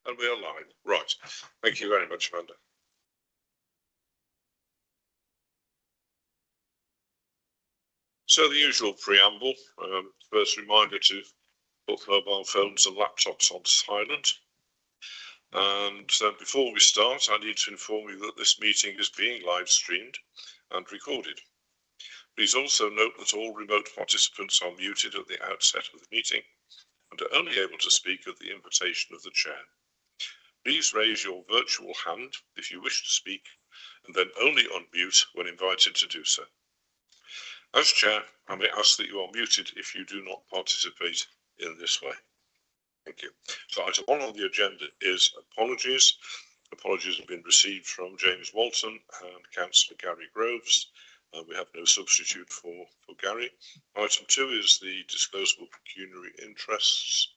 And we are live. Right. Thank you very much, Amanda. So the usual preamble. First reminder to put mobile phones and laptops on silent. And before we start, I need to inform you that this meeting is being live streamed and recorded. Please also note that all remote participants are muted at the outset of the meeting and are only able to speak at the invitation of the chair. Please raise your virtual hand if you wish to speak, and then only unmute when invited to do so. As chair, I may ask that you are muted if you do not participate in this way. Thank you. So item 1 on the agenda is apologies. Apologies have been received from James Walton and Councillor Gary Groves. We have no substitute for Gary. Item 2 is the disclosable pecuniary interests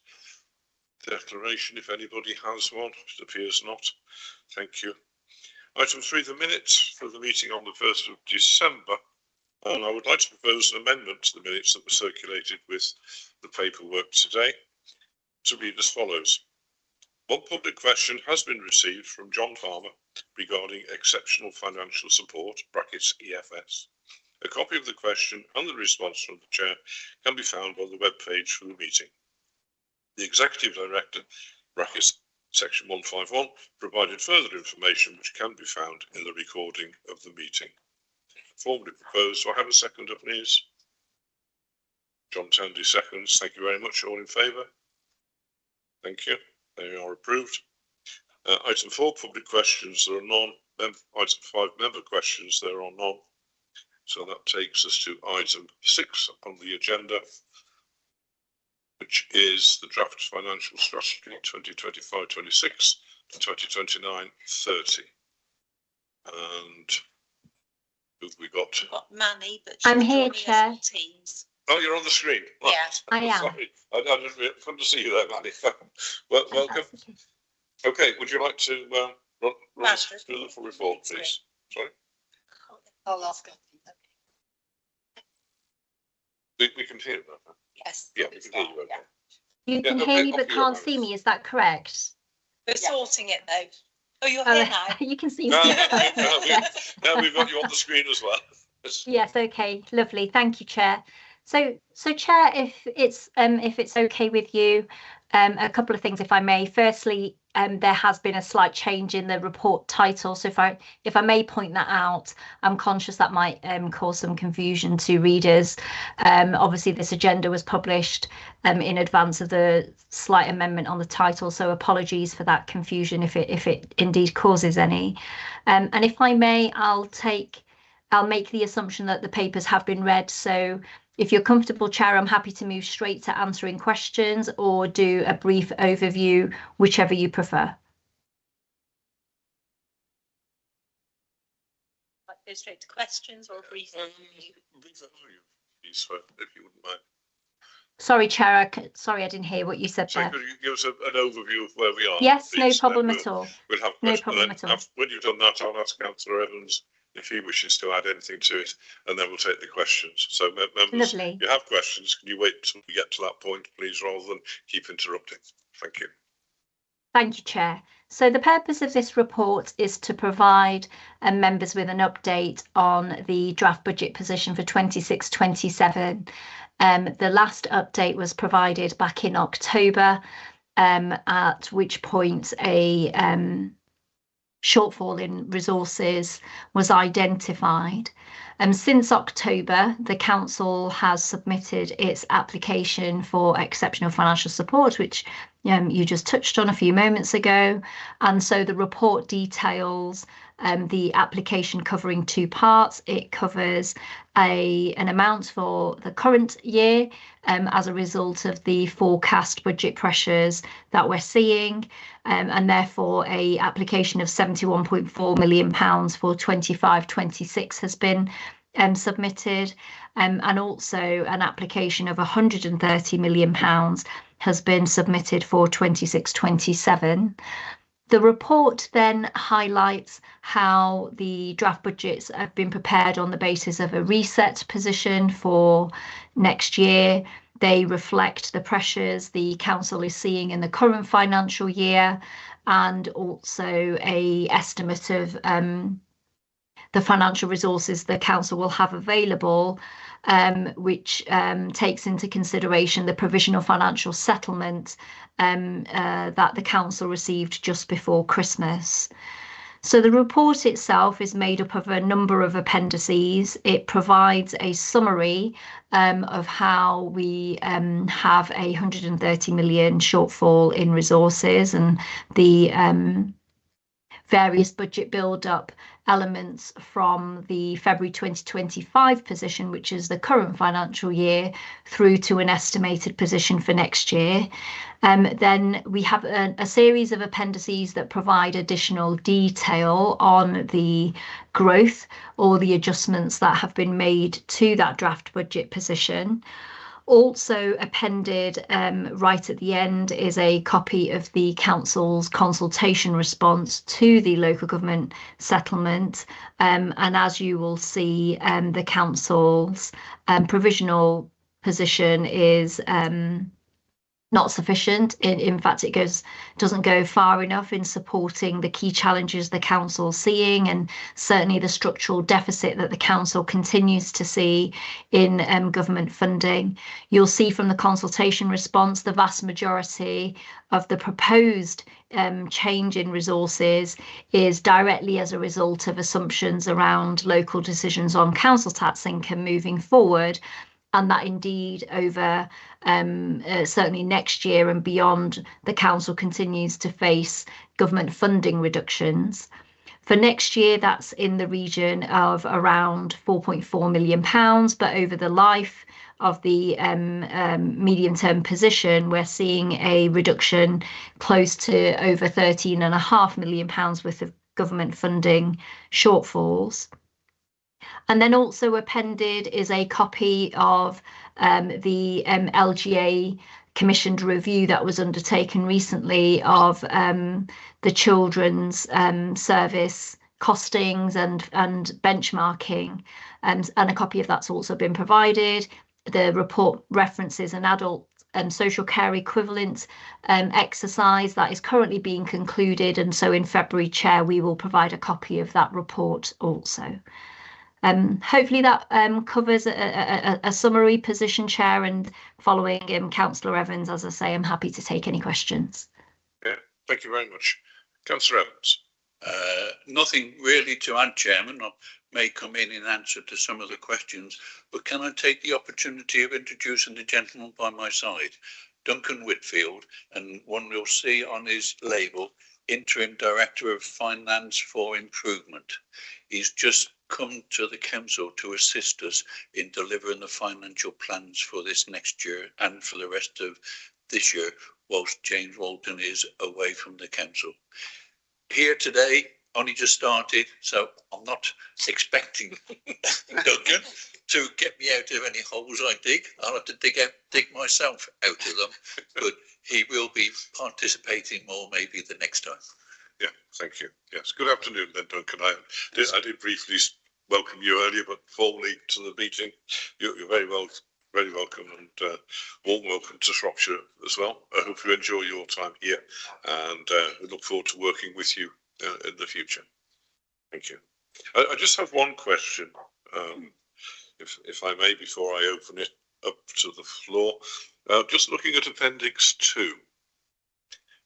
declaration, if anybody has one. It appears not. Thank you. Item 3, the minutes for the meeting on the 1st of December. And I would like to propose an amendment to the minutes that were circulated with the paperwork today to read as follows. One public question has been received from John Farmer regarding exceptional financial support, brackets EFS. A copy of the question and the response from the chair can be found on the web page for the meeting. The Executive Director, brackets section 151, provided further information which can be found in the recording of the meeting. Formally proposed. Do I have a seconder, please? John Tandy seconds. Thank you very much. All in favour? Thank you. They are approved. Item 4, public questions. There are none. Item 5, member questions. There are none. So that takes us to item 6 on the agenda, which is the draft financial strategy 2025-26 to 2029-30. And who have we got? We've got Manny, but I'm here, Chair. Teams. Oh, you're on the screen. Yeah, I am. Sorry, I didn't really fun to see you there, Manny. Well, welcome. Okay, would you like to run us through the full report, please? Sorry. I'll ask her. We can hear that. Yes. Yeah, we can hear you. Okay. You can hear me but can't see me, is that correct? We're sorting it though. Oh, you're here now. You can see me. No, we've got you on the screen as well. Yes, okay, lovely. Thank you, Chair. So Chair, if it's okay with you, a couple of things, if I may. Firstly, there has been a slight change in the report title. So if I may point that out, I'm conscious that might cause some confusion to readers. Obviously, this agenda was published in advance of the slight amendment on the title. So apologies for that confusion if it indeed causes any. And if I may, I'll make the assumption that the papers have been read. So if you're comfortable, Chair, I'm happy to move straight to answering questions or do a brief overview, whichever you prefer. Go straight to questions or a brief overview. If you wouldn't mind. Sorry, Chair. Sorry, I didn't hear what you said there. Could you give us an overview of where we are? Yes, please? No problem at all. We'll have no problem at all. When you've done that, I'll ask Councillor Evans if he wishes to add anything to it, and then we'll take the questions. So members, Lovely. If you have questions, can you wait until we get to that point, please, rather than keep interrupting? Thank you. Thank you, Chair. So the purpose of this report is to provide members with an update on the draft budget position for 26-27. The last update was provided back in October, at which point a shortfall in resources was identified. Since October, the Council has submitted its application for exceptional financial support, which you just touched on a few moments ago. And so the report details the application covering 2 parts. It covers an amount for the current year as a result of the forecast budget pressures that we're seeing, and therefore a application of £71.4 million for 25-26 has been submitted, and also an application of £130 million has been submitted for 26-27. The report then highlights how the draft budgets have been prepared on the basis of a reset position for next year. They reflect the pressures the council is seeing in the current financial year, and also a estimate of the financial resources the council will have available, which takes into consideration the provisional financial settlement that the council received just before Christmas. So the report itself is made up of a number of appendices. It provides a summary of how we have a 130 million shortfall in resources, and the various budget build-up elements from the February 2025 position, which is the current financial year, through to an estimated position for next year. Then we have a series of appendices that provide additional detail on the growth or the adjustments that have been made to that draft budget position. Also appended right at the end is a copy of the council's consultation response to the local government settlement, and as you will see, the council's provisional position is not sufficient. In fact, it doesn't go far enough in supporting the key challenges the council's seeing, and certainly the structural deficit that the council continues to see in government funding. You'll see from the consultation response, the vast majority of the proposed change in resources is directly as a result of assumptions around local decisions on council tax income moving forward, and that indeed over certainly next year and beyond, the council continues to face government funding reductions. For next year, that's in the region of around £4.4 million, but over the life of the medium-term position, we're seeing a reduction close to over £13.5 million worth of government funding shortfalls. And then also appended is a copy of the LGA commissioned review that was undertaken recently of the children's service costings and benchmarking, and a copy of that's also been provided. The report references an adult social care equivalent exercise that is currently being concluded, and so in February, Chair, we will provide a copy of that report also. Hopefully that covers a summary position, Chair, and following Councillor Evans, as I say, I'm happy to take any questions. Yeah, thank you very much. Councillor Evans. Nothing really to add, Chairman. I may come in answer to some of the questions, but can I take the opportunity of introducing the gentleman by my side, Duncan Whitfield, and one will see on his label, Interim Director of Finance for Improvement. He's just come to the council to assist us in delivering the financial plans for this next year and for the rest of this year, whilst James Walton is away from the council. Here today, only just started, so I'm not expecting Duncan to get me out of any holes I dig. I'll have to dig myself out of them, but he will be participating more maybe the next time. Yeah, thank you. Yes, good afternoon then, Duncan. I did briefly welcome you earlier, but formally to the meeting. You're very welcome, and warm welcome to Shropshire as well. I hope you enjoy your time here, and we look forward to working with you in the future. Thank you. I just have one question, if I may, before I open it up to the floor. Just looking at Appendix 2,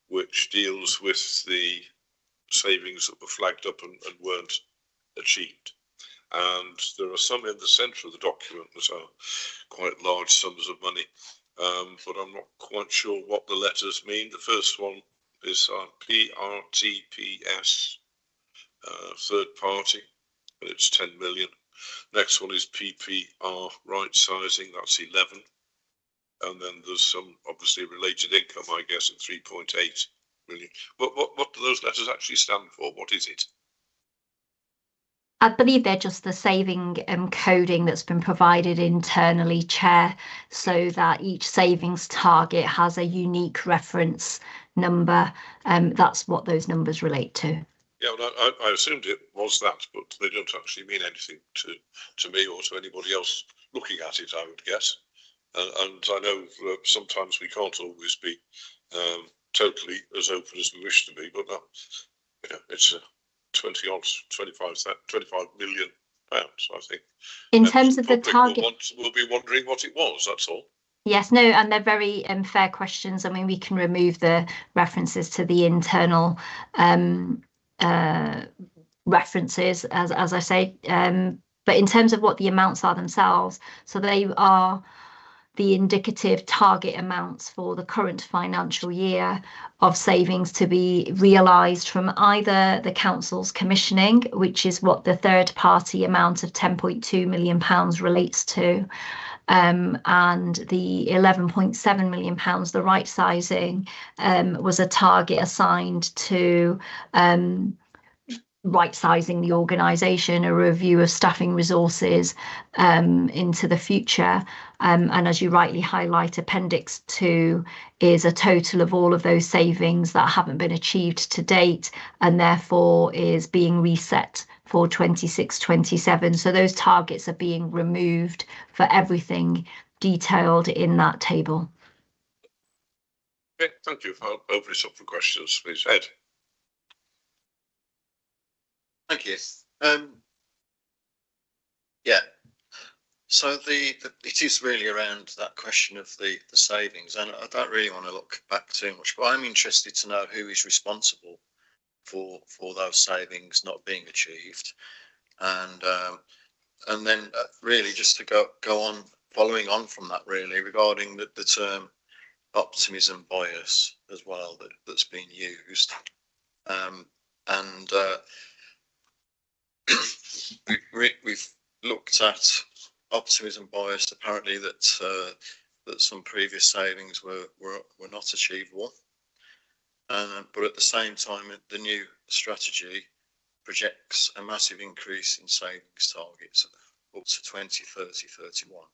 which deals with the savings that were flagged up and weren't achieved. And there are some in the centre of the document that are quite large sums of money, but I'm not quite sure what the letters mean. The first one is PRTPS, third party, and it's 10 million. Next one is PPR right sizing, that's 11. And then there's some obviously related income, I guess, at 3.8 million. What do those letters actually stand for? What is it? I believe they're just the saving coding that's been provided internally, Chair, so that each savings target has a unique reference number. That's what those numbers relate to. Yeah, well, I assumed it was that, but they don't actually mean anything to me or to anybody else looking at it, I would guess. and I know that sometimes we can't always be totally as open as we wish to be, but it's a 25 million pounds, I think. In terms of the target, we'll be wondering what it was, that's all. Yes, no, and they're very fair questions. I mean, we can remove the references to the internal references, as I say. But in terms of what the amounts are themselves, so they are the indicative target amounts for the current financial year of savings to be realised from either the council's commissioning, which is what the third party amount of £10.2 million relates to, and the £11.7 million, the right sizing, was a target assigned to right sizing the organisation, a review of staffing resources into the future. And as you rightly highlight, Appendix 2 is a total of all of those savings that haven't been achieved to date, and therefore is being reset for 26-27. So those targets are being removed for everything detailed in that table. Okay, thank you. I'll open this up for questions, please. Ed. Thank you. Yeah. So it is really around that question of the savings, and I don't really want to look back too much, but I'm interested to know who is responsible for those savings not being achieved, and then really just to go on, following on from that, really regarding the term optimism bias as well that's been used, and we've looked at optimism bias, apparently that some previous savings were not achievable, but at the same time the new strategy projects a massive increase in savings targets up to 2030-31,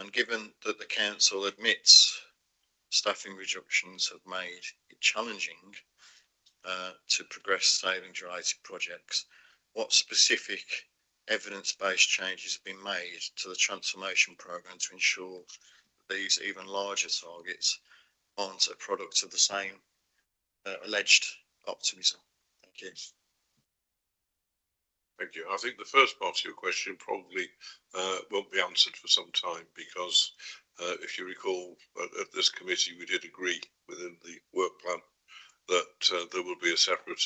and given that the council admits staffing reductions have made it challenging to progress savings related projects, what specific evidence-based changes have been made to the transformation programme to ensure that these even larger targets aren't a product of the same alleged optimism? Thank you. Thank you. I think the first part of your question probably won't be answered for some time, because if you recall, at this committee we did agree within the work plan that there would be a separate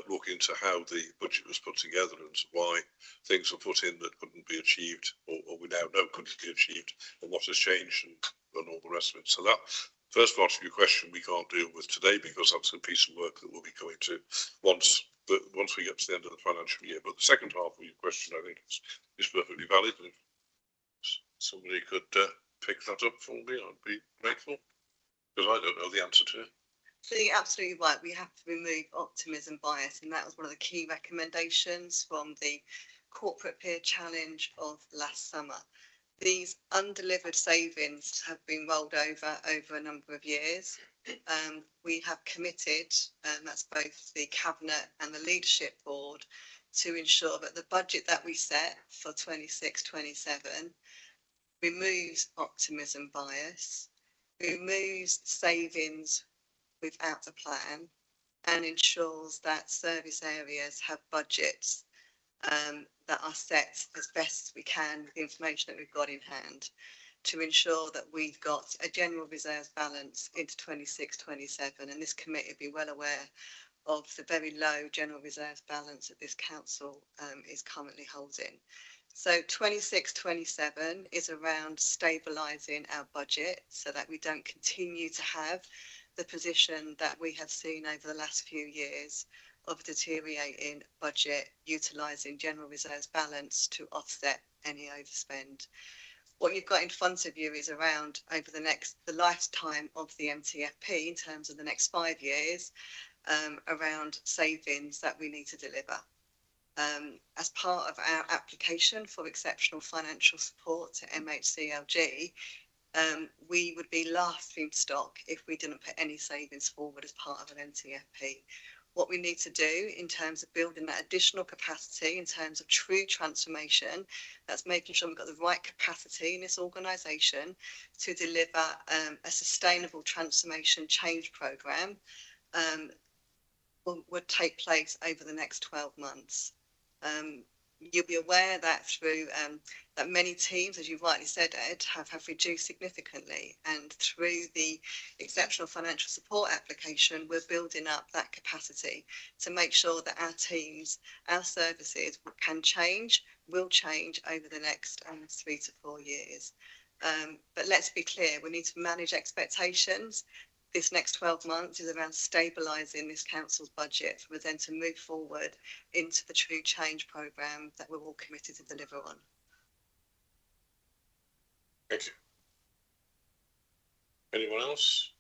look into how the budget was put together and why things were put in that couldn't be achieved, or we now know couldn't be achieved, and what has changed and all the rest of it. So that first part of your question we can't deal with today, because that's a piece of work that we'll be coming to once we get to the end of the financial year. But the second half of your question, I think, is perfectly valid. And if somebody could pick that up for me, I'd be grateful, because I don't know the answer to it. So you're absolutely right. We have to remove optimism bias, and that was one of the key recommendations from the corporate peer challenge of last summer. These undelivered savings have been rolled over a number of years. We have committed, and that's both the Cabinet and the Leadership Board, to ensure that the budget that we set for 26-27 removes optimism bias, removes savings without a plan, and ensures that service areas have budgets that are set as best as we can with the information that we've got in hand, to ensure that we've got a general reserves balance into 26-27. And this committee will be well aware of the very low general reserves balance that this council is currently holding. So 26-27 is around stabilising our budget so that we don't continue to have the position that we have seen over the last few years of deteriorating budget, utilising general reserves balance to offset any overspend. What you've got in front of you is around, over the lifetime of the MTFP, in terms of the next 5 years, around savings that we need to deliver. As part of our application for exceptional financial support to MHCLG, we would be laughing stock if we didn't put any savings forward as part of an MTFP. what we need to do in terms of building that additional capacity in terms of true transformation. That's making sure we've got the right capacity in this organisation to deliver a sustainable transformation change programme would take place over the next 12 months. You'll be aware that through that many teams, as you rightly said, Ed, have reduced significantly, and through the exceptional financial support application, we're building up that capacity to make sure that our teams, our services will change over the next 3 to 4 years. But let's be clear, we need to manage expectations. This next 12 months is around stabilising this council's budget for then to move forward into the true change programme that we're all committed to deliver on. Thank you. Anyone else?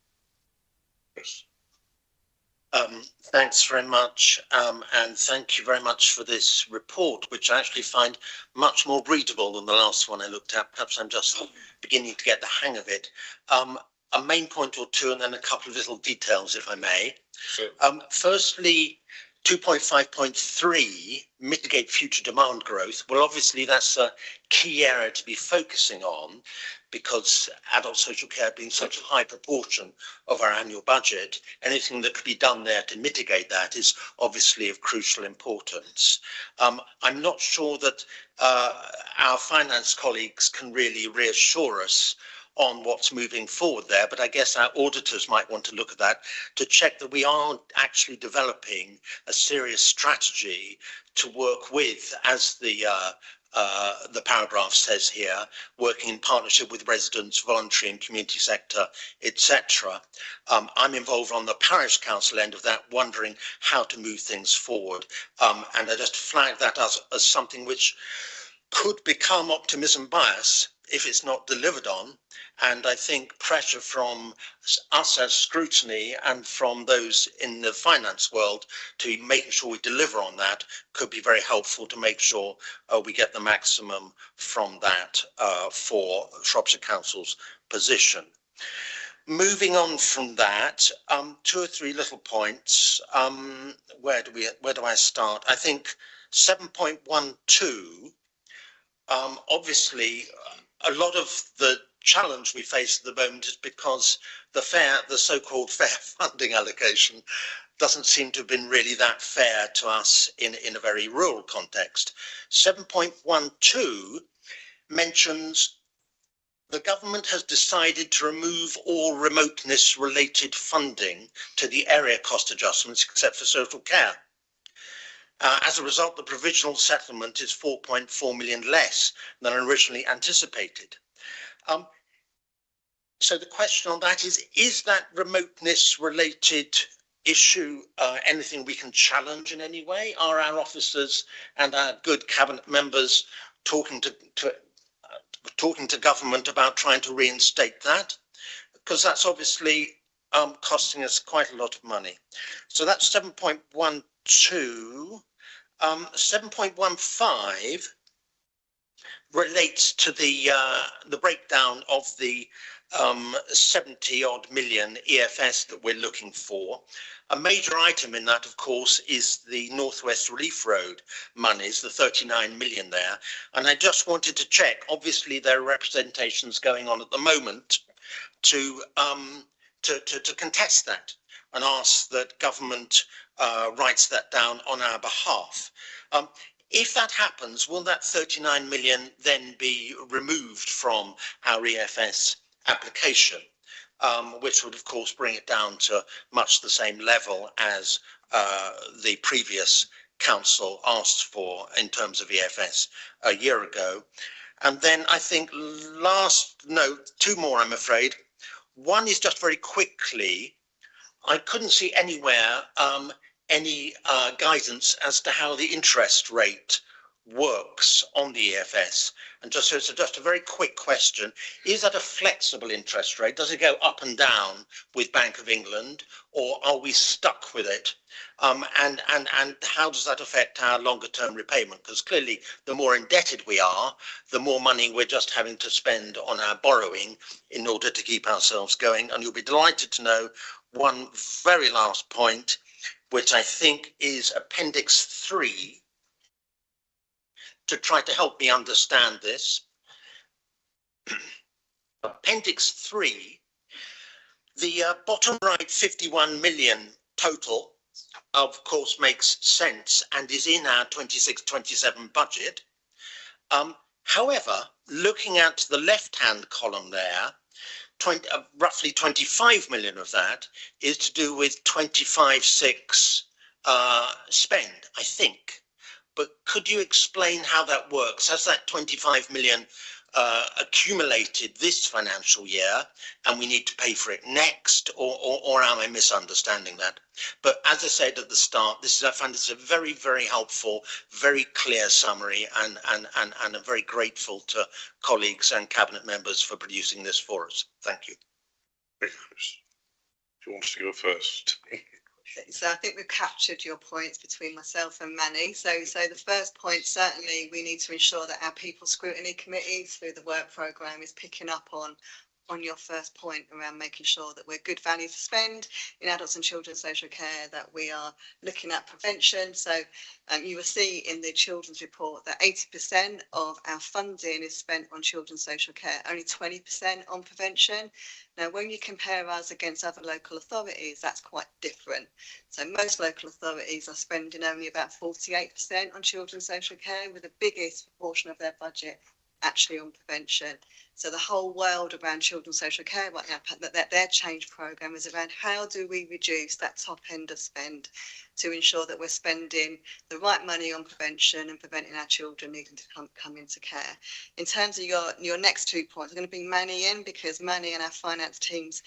Yes. Thanks very much, and thank you very much for this report, which I actually find much more readable than the last one I looked at. Perhaps I'm just beginning to get the hang of it. A main point or two, and then a couple of little details, if I may. Sure. Firstly, 2.5.3, mitigate future demand growth. Well, obviously, that's a key area to be focusing on, because adult social care being such a high proportion of our annual budget, anything that could be done there to mitigate that is obviously of crucial importance. I'm not sure that our finance colleagues can really reassure us on what's moving forward there, but I guess our auditors might want to look at that to check that we are actually developing a serious strategy to work with, as the paragraph says here, working in partnership with residents, voluntary and community sector, etc. I'm involved on the parish council end of that, wondering how to move things forward. And I just flag that as something which could become optimism bias if it's not delivered on. And I think pressure from us as Scrutiny and from those in the finance world to making sure we deliver on that could be very helpful to make sure we get the maximum from that for Shropshire Council's position. Moving on from that, 2 or 3 little points. Where do I start? I think 7.12, obviously a lot of the challenge we face at the moment is because the so-called fair funding allocation doesn't seem to have been really that fair to us in a very rural context. 7.12 mentions the government has decided to remove all remoteness related funding to the area cost adjustments except for social care. As a result, the provisional settlement is 4.4 million less than originally anticipated. So the question on that is that remoteness related issue anything we can challenge in any way? Are our officers and our good cabinet members talking to government about trying to reinstate that? Because that's obviously costing us quite a lot of money. So that's 7.12. 7.15 relates to the breakdown of the 70 odd million EFS that we're looking for. A major item in that, of course, is the Northwest Relief Road monies, the 39 million there. And I just wanted to check, obviously there are representations going on at the moment to contest that and ask that government writes that down on our behalf. If that happens, will that 39 million then be removed from our EFS application, which would of course bring it down to much the same level as the previous council asked for in terms of EFS a year ago? And then I think last note, 2 more I'm afraid. One is just very quickly, I couldn't see anywhere any guidance as to how the interest rate works on the EFS. And just a very quick question, is that a flexible interest rate? Does it go up and down with Bank of England, or are we stuck with it? And how does that affect our longer term repayment? Because clearly the more indebted we are, the more money we're just having to spend on our borrowing in order to keep ourselves going. And you'll be delighted to know one very last point. which I think is Appendix 3, to try to help me understand this. Appendix 3, the bottom right 51 million total, of course, makes sense and is in our 26-27 budget. However, looking at the left-hand column there, roughly 25 million of that is to do with 25-6 spend, I think. But could you explain how that works? Has that 25 million accumulated this financial year and we need to pay for it next, or am I misunderstanding that? But as I said at the start, I find this a very, very helpful, very clear summary, and I'm very grateful to colleagues and cabinet members for producing this for us. Thank you. Do you want to go first? So I think we've captured your points between myself and Manny. So the first point, certainly we need to ensure that our people scrutiny committee through the work programme is picking up on your first point around making sure that we're good value for spend in adults and children's social care, that we are looking at prevention. So you will see in the children's report that 80% of our funding is spent on children's social care, only 20% on prevention. Now, when you compare us against other local authorities, that's quite different. So most local authorities are spending only about 48% on children's social care, with the biggest proportion of their budget actually on prevention. So the whole world around children's social care right now, that their change programme is around how do we reduce that top end of spend to ensure that we're spending the right money on prevention and preventing our children needing to come into care. In terms of your next 2 points, I'm going to bring Manny in, because Manny and our finance teams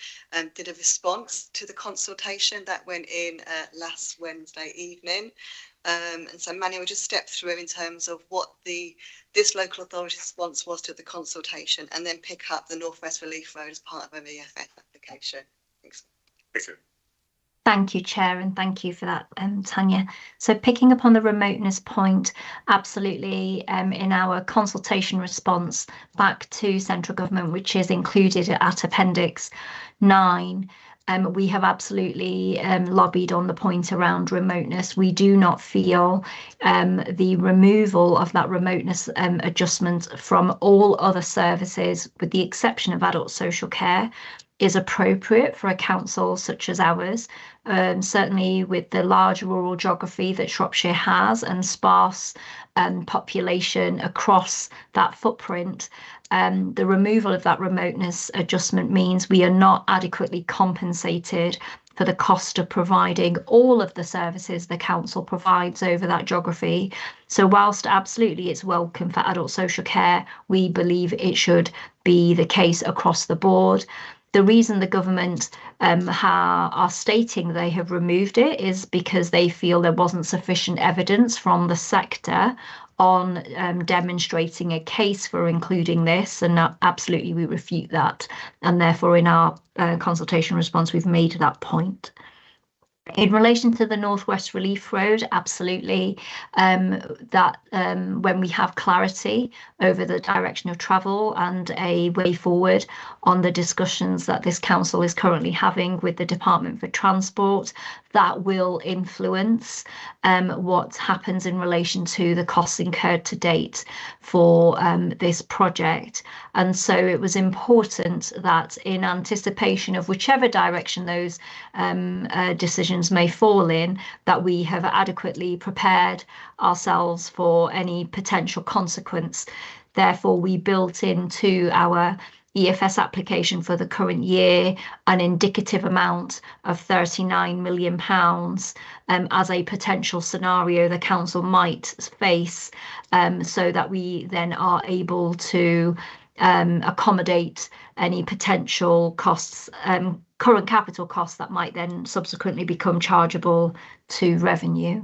did a response to the consultation that went in last Wednesday evening. And so Manny will just step through in terms of what this local authority response was to the consultation, and then pick up the North West Relief Road as part of an EFF application. Thanks. Thank you. Thank you, Chair, and thank you for that, Tanya. So picking up on the remoteness point, absolutely, in our consultation response back to central government, which is included at Appendix 9, we have absolutely lobbied on the point around remoteness. We do not feel the removal of that remoteness adjustment from all other services, with the exception of adult social care, is appropriate for a council such as ours. Certainly with the large rural geography that Shropshire has and sparse population across that footprint, the removal of that remoteness adjustment means we are not adequately compensated for the cost of providing all of the services the council provides over that geography. So whilst absolutely it's welcome for adult social care, we believe it should be the case across the board. The reason the government are stating they have removed it is because they feel there wasn't sufficient evidence from the sector on demonstrating a case for including this, and absolutely we refute that, and therefore in our consultation response we've made that point. In relation to the North West Relief Road, absolutely, that when we have clarity over the direction of travel and a way forward on the discussions that this council is currently having with the Department for Transport, that will influence what happens in relation to the costs incurred to date for this project. And so it was important that in anticipation of whichever direction those decisions may fall in, that we have adequately prepared ourselves for any potential consequence. Therefore, we built into our EFS application for the current year an indicative amount of £39 million as a potential scenario the council might face, so that we then are able to accommodate any potential costs, current capital costs that might then subsequently become chargeable to revenue.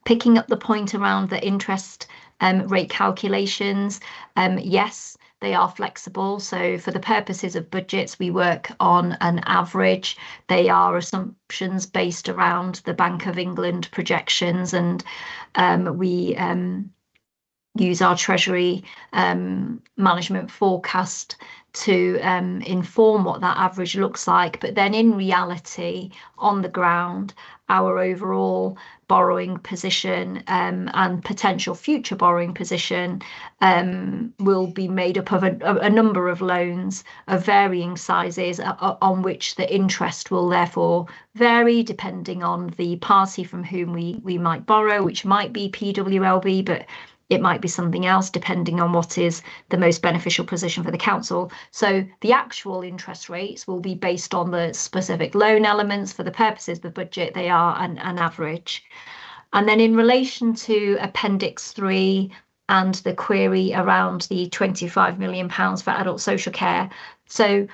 Picking up the point around the interest rate calculations, yes, they are flexible. So for the purposes of budgets, we work on an average. They are assumptions based around the Bank of England projections, and we use our Treasury management forecast to inform what that average looks like. But then in reality, on the ground, our overall borrowing position and potential future borrowing position will be made up of a number of loans of varying sizes on which the interest will therefore vary depending on the party from whom we might borrow, which might be PWLB, but it might be something else depending on what is the most beneficial position for the council. So the actual interest rates will be based on the specific loan elements. For the purposes of the budget, they are an average. And then in relation to Appendix 3 and the query around the £25 million for adult social care. So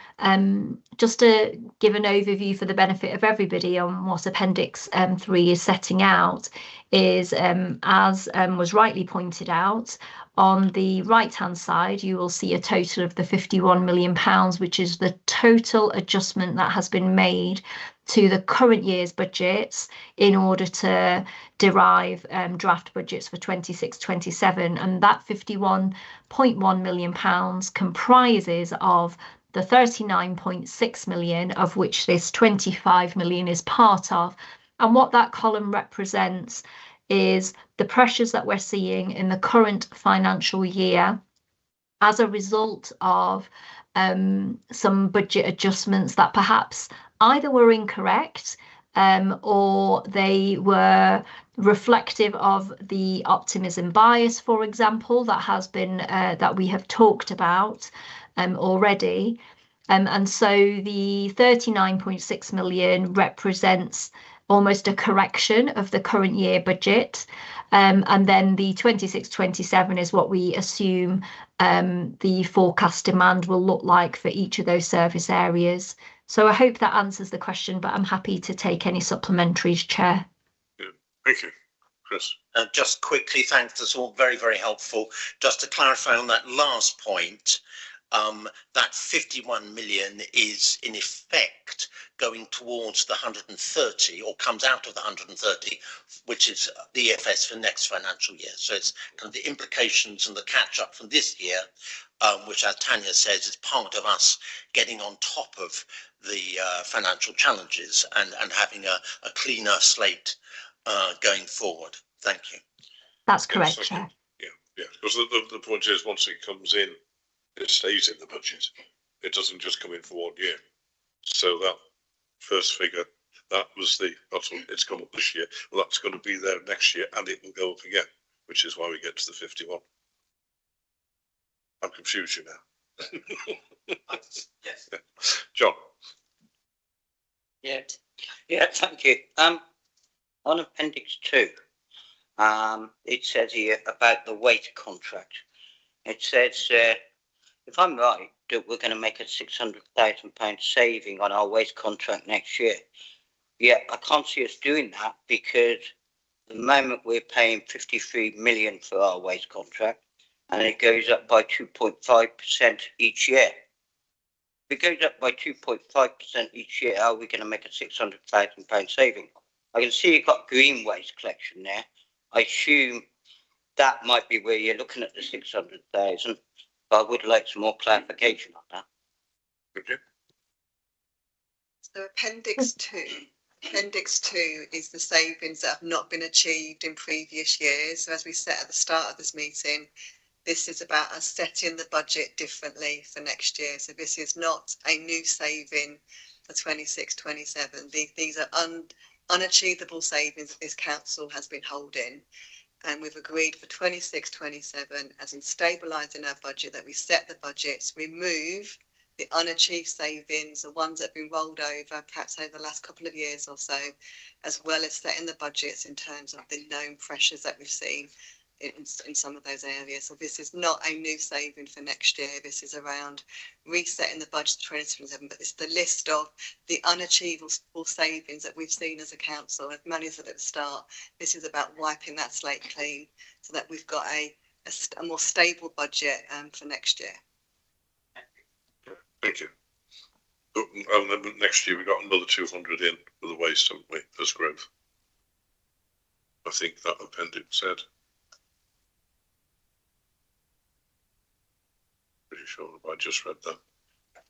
just to give an overview for the benefit of everybody on what Appendix 3 is setting out is, as was rightly pointed out, on the right-hand side, you will see a total of the £51 million, which is the total adjustment that has been made to the current year's budgets in order to derive draft budgets for 26-27. And that £51.1 million comprises of the 39.6 million, of which this 25 million is part of. And what that column represents is the pressures that we're seeing in the current financial year as a result of some budget adjustments that perhaps either were incorrect or they were reflective of the optimism bias, for example, that has been that we have talked about already. And so the 39.6 million represents almost a correction of the current year budget. And then the 26-27 is what we assume the forecast demand will look like for each of those service areas. So I hope that answers the question, but I'm happy to take any supplementaries, Chair. Yeah, thank you. Chris. Just quickly, thanks, that's all very, very helpful. Just to clarify on that last point, that 51 million is in effect going towards the 130, or comes out of the 130, which is the EFS for next financial year. So it's kind of the implications and the catch up from this year, which, as Tanya says, is part of us getting on top of the financial challenges and having a cleaner slate going forward. Thank you. That's correct, Chair. Yeah, because the point is, once it comes in, it stays in the budget. It doesn't just come in for 1 year. So that first figure, it's come up this year. Well, that's going to be there next year, and it will go up again, which is why we get to the 51. I'm confused you now. Yes. Yeah. John. Yeah, thank you. On Appendix 2, it says here about the waste contract. It says, if I'm right, that we're going to make a £600,000 saving on our waste contract next year. Yeah, I can't see us doing that because at the moment we're paying 53 million for our waste contract, and it goes up by 2.5% each year. If it goes up by 2.5% each year, how are we going to make a £600,000 saving? I can see you've got green waste collection there. I assume that might be where you're looking at the 600,000, but I would like some more clarification on that. Okay. So Appendix 2 is the savings that have not been achieved in previous years. So as we said at the start of this meeting, this is about us setting the budget differently for next year. So this is not a new saving for 26-27. These are unachievable savings that this council has been holding. And we've agreed for 26-27, as in stabilising our budget, that we set the budgets, remove the unachieved savings, the ones that have been rolled over, perhaps over the last couple of years or so, as well as setting the budgets in terms of the known pressures that we've seen in some of those areas. So this is not a new saving for next year. This is around resetting the budget for 2027, but it's the list of the unachievable savings that we've seen as a council. As Manny said at the start, this is about wiping that slate clean so that we've got a more stable budget for next year. Thank you. And then next year we got another 200 in for the waste, haven't we, as growth? I think that appendix said. sure if I just read that.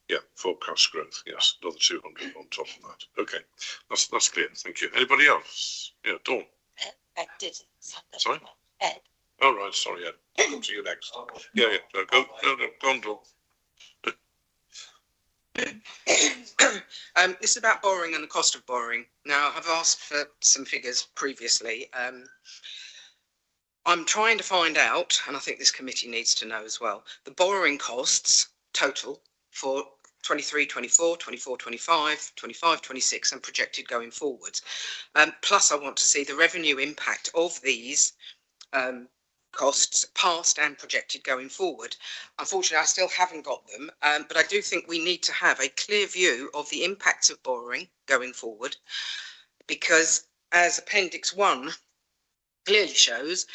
Yeah, forecast growth. Yes, another 200 on top of that. Okay, that's clear. Thank you. Anybody else? Yeah, Dawn. Ed did it. Sorry? Ed. Oh, right. Sorry, Ed. I'll come to you next. Yeah, yeah. No, go on, Dawn. This is about borrowing and the cost of borrowing. Now, I've asked for some figures previously. I'm trying to find out, and I think this committee needs to know as well, the borrowing costs total for 23, 24, 24, 25, 25, 26 and projected going forward. Plus, I want to see the revenue impact of these costs past and projected going forward. Unfortunately, I still haven't got them, but I do think we need to have a clear view of the impacts of borrowing going forward, because as Appendix 1 clearly shows,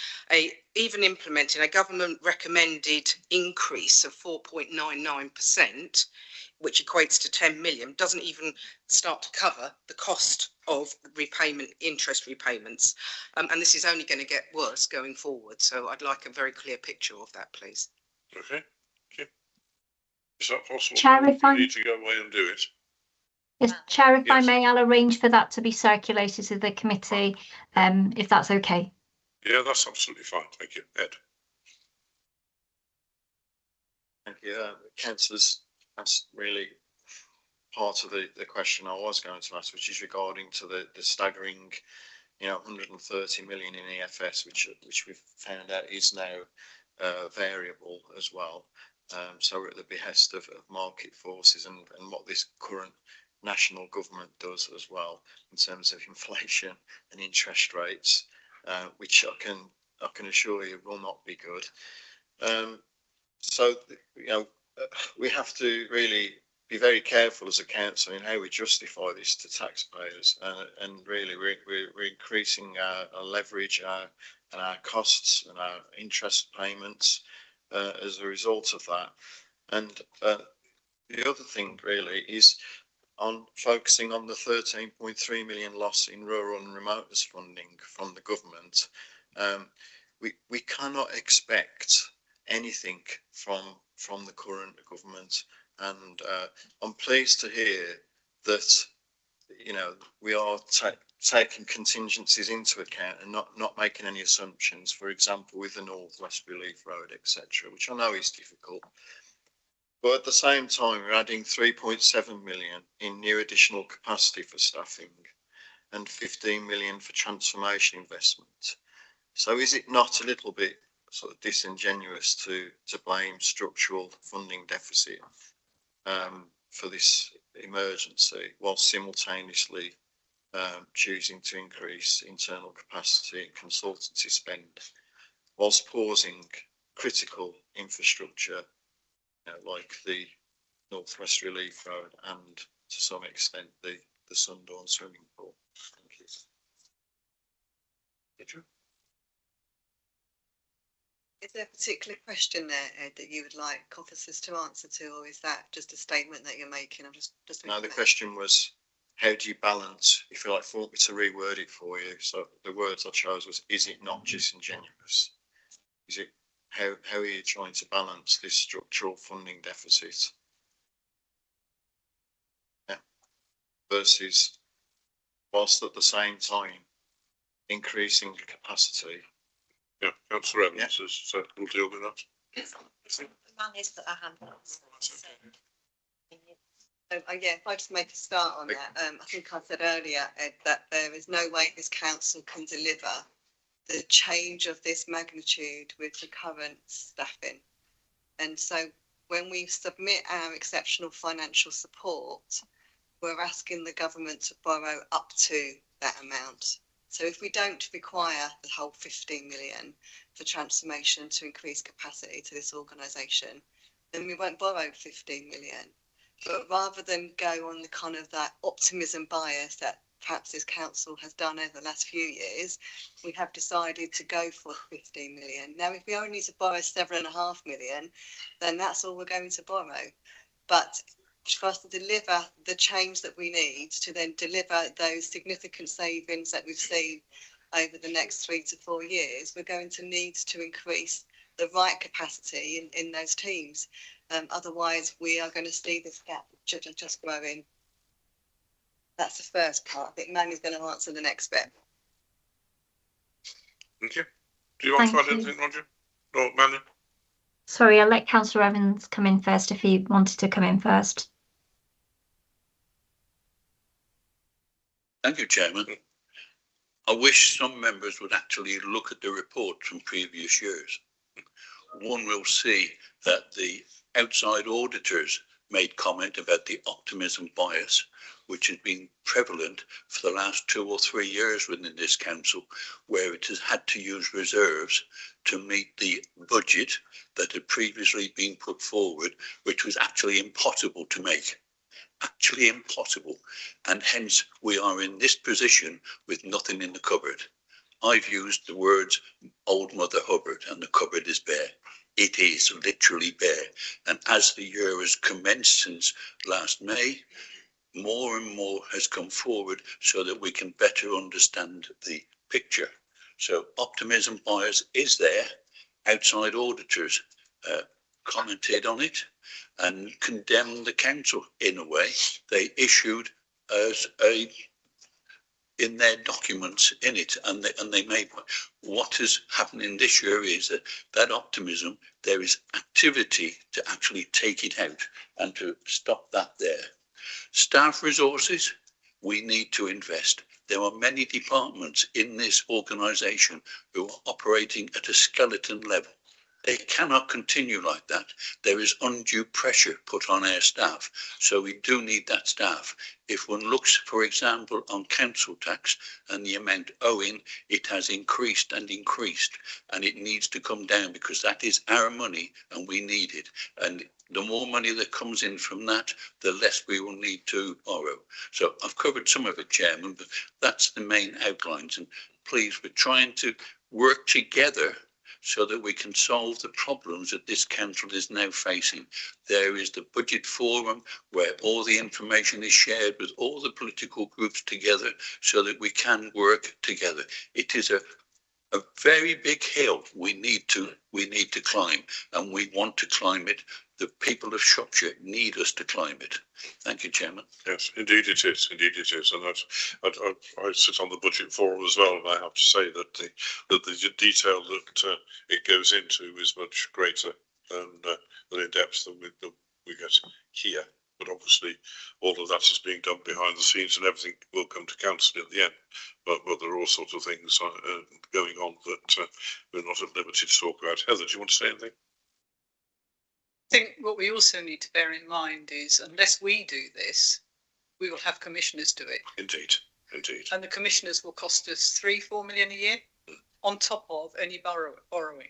even implementing a government recommended increase of 4.99%, which equates to 10 million, doesn't even start to cover the cost of repayment, interest repayments. And this is only going to get worse going forward. So I'd like a very clear picture of that, please. Okay. Is that possible? Chair, if I need to go away and do it. Yes, Chair, if I Yes. may, I'll arrange for that to be circulated to the committee, if that's okay. Yeah, that's absolutely fine. Thank you. Ed. Thank you. Councillors, that's really part of the question I was going to ask, which is regarding to the staggering, 130 million in EFS, which we've found out is now variable as well. So we're at the behest of market forces and what this current national government does as well in terms of inflation and interest rates, which I can assure you will not be good. So we have to really be very careful as a council in how we justify this to taxpayers, and really we're increasing our leverage and our costs and our interest payments as a result of that. And the other thing really is on focusing on the 13.3 million loss in rural and remoteness funding from the government. We cannot expect anything from the current government, and I'm pleased to hear that we are taking contingencies into account and not making any assumptions, for example with the North West Relief Road, etc., which I know is difficult. But at the same time, we're adding 3.7 million in new additional capacity for staffing and 15 million for transformation investment. So is it not a little bit sort of disingenuous to blame structural funding deficit for this emergency, while simultaneously choosing to increase internal capacity and consultancy spend, whilst pausing critical infrastructure like the North West Relief Road and to some extent the Sundawn swimming pool? Thank you. Is there a particular question there, Ed, that you would like officers to answer to, or is that just a statement that you're making? I'm just No, the question was, how do you balance, if you like, for me to reword it for you? So the words I chose was, is it not disingenuous? Is it, how are you trying to balance this structural funding deficit? Yeah. Versus, whilst at the same time increasing capacity. Yeah, Councillor Evans said we'll deal with that. The man is put a hand up. yeah, if I just make a start on that, I think I said earlier, Ed, that there is no way this council can deliver the change of this magnitude with the current staffing. And so when we submit our exceptional financial support, we're asking the government to borrow up to that amount. So if we don't require the whole 15 million for transformation to increase capacity to this organisation, then we won't borrow 15 million. But rather than go on the kind of that optimism bias that perhaps this council has done over the last few years, we have decided to go for 15 million. Now, if we only need to borrow 7.5 million, then that's all we're going to borrow. But for us to deliver the change that we need to then deliver those significant savings that we've seen over the next 3 to 4 years, we're going to need to increase the right capacity in those teams. Otherwise, we are going to see this gap just growing. That's the first part. I think Manny's going to answer the next bit. Thank you. Do you want to Thank add you. anything, Roger? No, Manny? Sorry, I'll let Councillor Evans come in first if he wanted to come in first. Thank you, Chairman. I wish some members would actually look at the report from previous years. One will see that the outside auditors made comment about the optimism bias, which has been prevalent for the last 2 or 3 years within this council, where it has had to use reserves to meet the budget that had previously been put forward, which was actually impossible to make. Actually impossible. And hence we are in this position with nothing in the cupboard. I've used the words old Mother Hubbard, and the cupboard is bare. It is literally bare. And as the year has commenced since last May, more and more has come forward so that we can better understand the picture. So optimism bias is there. Outside auditors commented on it and condemned the council in a way. They issued as in their documents in it, and they made what is happening this year is that optimism, there is activity to actually take it out and to stop that there. Staff resources, we need to invest. There are many departments in this organisation who are operating at a skeleton level. They cannot continue like that. There is undue pressure put on our staff. So we do need that staff. If one looks, for example, on council tax and the amount owing, it has increased and increased, and it needs to come down because that is our money and we need it. And the more money that comes in from that, the less we will need to borrow. So I've covered some of it, Chairman, but that's the main outlines. And please, we're trying to work together so that we can solve the problems that this council is now facing. There is the budget forum where all the information is shared with all the political groups together so that we can work together. It is a very big hill we need to climb, and we want to climb it. The people of Shropshire need us to climb it. Thank you, Chairman. Yes, indeed it is. Indeed it is. And I sit on the budget forum as well, and I have to say that the detail that it goes into is much greater than in depth than we get here. But obviously, all of that is being done behind the scenes, and everything will come to council at the end. But there are all sorts of things going on that we're not at liberty to talk about. Heather, do you want to say anything? I think what we also need to bear in mind is unless we do this, we will have commissioners do it. Indeed, indeed. And the commissioners will cost us 3-4 million a year on top of any borrowing.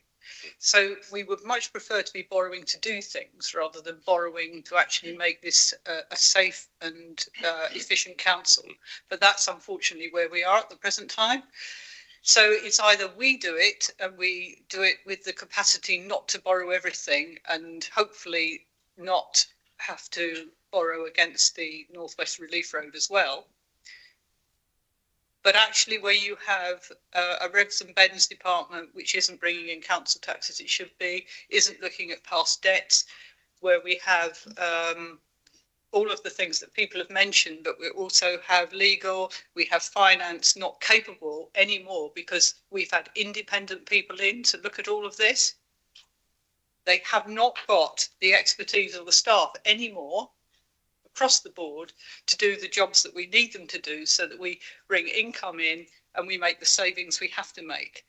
So we would much prefer to be borrowing to do things rather than borrowing to actually make this a safe and efficient council. But that's unfortunately where we are at the present time. So it's either we do it and we do it with the capacity not to borrow everything and hopefully not have to borrow against the North West Relief Road as well. But actually where you have a Revs and Bends department which isn't bringing in council tax as it should be, isn't looking at past debts, where we have all of the things that people have mentioned, but we also have legal, we have finance not capable anymore because we've had independent people in to look at all of this. They have not got the expertise or the staff anymore across the board to do the jobs that we need them to do so that we bring income in and we make the savings we have to make.